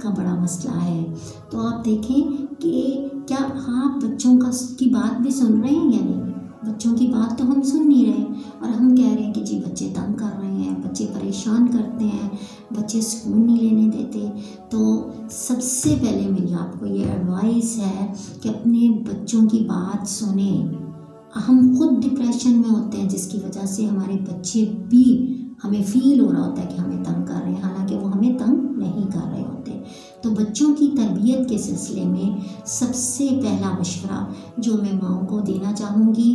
کا بڑا مسئلہ ہے۔ تو آپ دیکھیں کہ کیا آپ بچوں کی بات بھی سن رہے ہیں یا نہیں؟ بچوں کی بات تو ہم سن نہیں رہے، اور ہم کہہ رہے ہیں کہ جی بچے تنگ کر رہے ہیں، بچے پریشان کرتے ہیں، بچے سکون نہیں لینے دیتے۔ تو سب سے پہلے میری آپ کو یہ ایڈوائس ہے کہ اپنے بچوں کی بات سنیں۔ ہم خود ڈپریشن میں ہوتے ہیں، جس کی وجہ سے ہمارے بچے بھی ہمیں فیل ہو رہا ہوتا ہے کہ ہمیں تنگ کر رہے ہیں، حالانکہ وہ ہمیں تنگ نہیں کر رہے ہوتے۔ تو بچوں کی تربیت کے سلسلے میں سب سے پہلا مشورہ جو میں ماؤں کو دینا چاہوں گی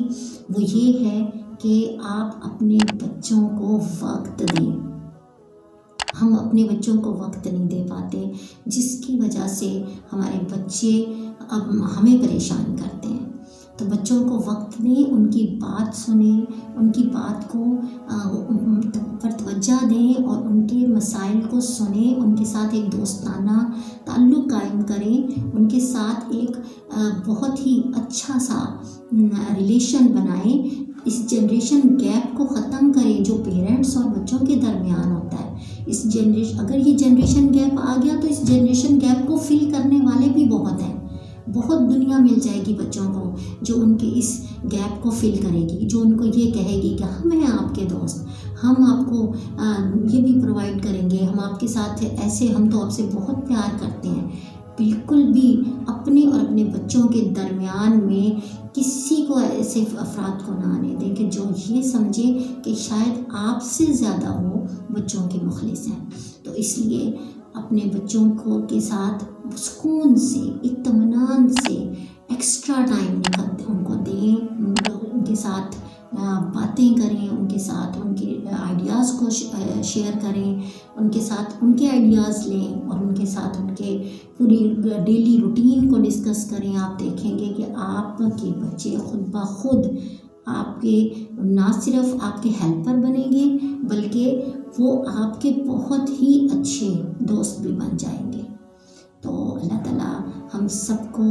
وہ یہ ہے کہ آپ اپنے بچوں کو وقت دیں۔ ہم اپنے بچوں کو وقت نہیں دے پاتے، جس کی وجہ سے ہمارے بچے اب ہمیں پریشان کرتے ہیں۔ تو بچوں کو وقت دیں، ان کی بات سنیں، ان کی بات کو پر توجہ دیں اور ان کے مسائل کو سنیں، ان کے ساتھ ایک دوستانہ تعلق قائم کریں، ان کے ساتھ ایک بہت ہی اچھا سا ریلیشن بنائیں۔ اس جنریشن گیپ کو ختم کریں جو پیرنٹس اور بچوں کے درمیان ہوتا ہے۔ اگر یہ جنریشن گیپ آ گیا تو اس جنریشن گیپ کو فل کرنے والے بھی بہت ہیں، بہت دنیا مل جائے گی بچوں کو جو ان کے اس گیپ کو فل کرے گی، جو ان کو یہ کہے گی کہ ہم ہیں آپ کے دوست، ہم آپ کو یہ بھی پرووائڈ کریں گے، ہم آپ کے ساتھ ایسے، ہم تو آپ سے بہت پیار کرتے ہیں۔ بالکل بھی اپنے اور اپنے بچوں کے درمیان میں کسی کو ایسے افراد کو نہ آنے دیں کہ جو یہ سمجھے کہ شاید آپ سے زیادہ وہ بچوں کے مخلص ہیں۔ تو اس لیے اپنے بچوں کے ساتھ سکون سے، اطمینان سے ایکسٹرا ٹائم ان کو دیں، ان کے ساتھ باتیں کریں، ان کے ساتھ ان کے آئیڈیاز کو شیئر کریں، ان کے ساتھ ان کے آئیڈیاز لیں اور ان کے ساتھ ان کے پوری ڈیلی روٹین کو ڈسکس کریں۔ آپ دیکھیں گے کہ آپ کے بچے خود بخود آپ کے نہ صرف آپ کے ہیلپر بنیں گے بلکہ وہ آپ کے بہت ہی اچھے دوست بھی بن جائیں گے۔ تو اللہ تعالیٰ ہم سب کو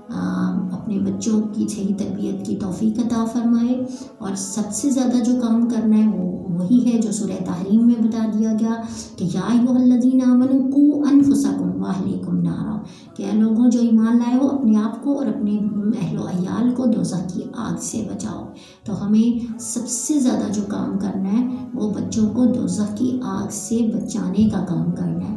اپنے بچوں کی صحیح تربیت کی توفیق عطا فرمائے، اور سب سے زیادہ جو کام کرنا ہے وہ وہی ہے جو سورہ تحریم میں بتا دیا گیا کہ یا ایھا الذین آمنوا قوا انفسکم واہلیکم نارا، کہ اے لوگوں جو ایمان لائے ہو اپنے آپ کو اور اپنے اہل و عیال کو دوزخ کی آگ سے بچاؤ۔ تو ہمیں سب سے زیادہ جو کام کرنا ہے وہ بچوں کو دوزخ کی آگ سے بچانے کا کام کرنا ہے۔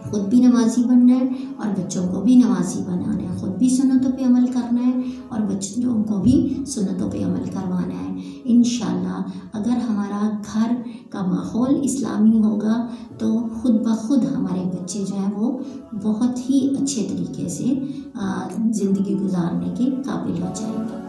خود بھی نمازی بننا ہے اور بچوں کو بھی نمازی بنانا ہے، خود بھی سنتوں پہ عمل کرنا ہے اور بچوں کو بھی سنتوں پہ عمل کروانا ہے۔ انشاءاللہ اگر ہمارا گھر کا ماحول اسلامی ہوگا تو خود بخود ہمارے بچے جو ہیں وہ بہت ہی اچھے طریقے سے زندگی گزارنے کے قابل ہو جائیں گے۔